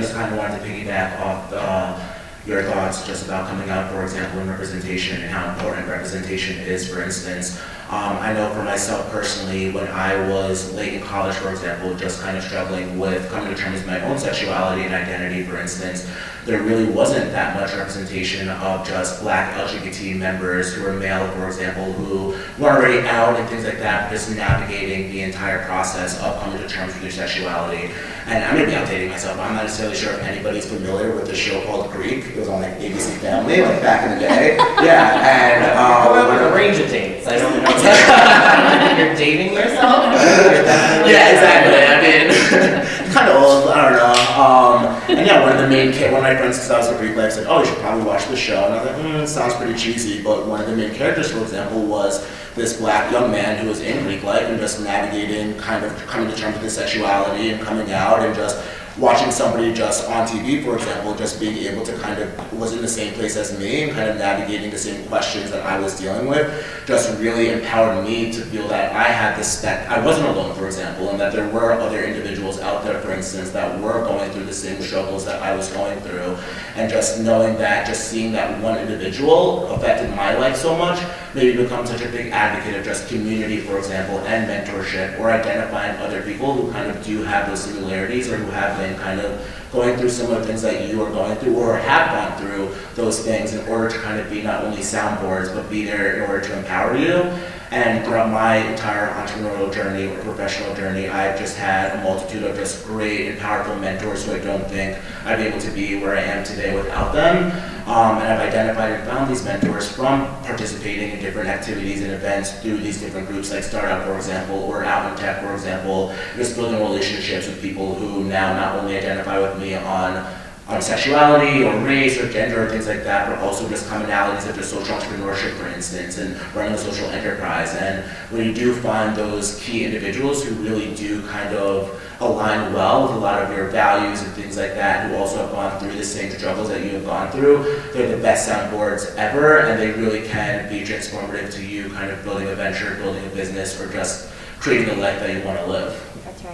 just kind of wanted to piggyback off your thoughts just about coming out, for example, in representation and how important representation is, for instance. I know for myself personally, when I was late in college, for example, just kind of struggling with coming to terms with my own sexuality and identity, for instance, there really wasn't that much representation of just Black LGBT members who were male, for example, who were already out and things like that, just navigating the entire process of coming to terms with your sexuality. And I'm maybe outdating myself, I'm not necessarily sure if anybody's familiar with the show called Greek. It was on like ABC Family, like back in the day. Yeah, and what a range of dates. I don't know. You're dating yourself? Yeah, exactly. I mean, kind of old. I don't know. And yeah, one of my friends, because I was a Greek life, said, "Oh, you should probably watch the show." And I was like, "It sounds pretty cheesy." But one of the main characters, for example, was this Black young man who was in Greek life and just navigating, kind of coming to terms with his sexuality and coming out and just watching somebody just on TV, for example, just being able to kind of was in the same place as me and kind of navigating the same questions that I was dealing with, just really empowered me to feel that I had this, that I wasn't alone, for example, and that there were other individuals out there, for instance, that were going through the same struggles that I was going through. And just knowing that, just seeing that one individual affected my life so much, made me become such a big advocate of just community, for example, and mentorship, or identifying other people who kind of do have those similarities or who have been kind of going through similar things that you are going through or have gone through those things in order to kind of be not only soundboards, but be there in order to empower you. And throughout my entire entrepreneurial journey or professional journey, I've just had a multitude of just great and powerful mentors who I don't think I'd be able to be where I am today without them. And I've identified and found these mentors from participating in different activities and events through these different groups like Startup, for example, or Out in Tech, for example, just building relationships with people who now not only identify with me on sexuality or race or gender or things like that, but also just commonalities of just social entrepreneurship, for instance, and running a social enterprise. And when you do find those key individuals who really do kind of align well with a lot of your values and things like that, who also have gone through the same struggles that you have gone through, they're the best soundboards ever, and they really can be transformative to you kind of building a venture, building a business, or just creating the life that you want to live.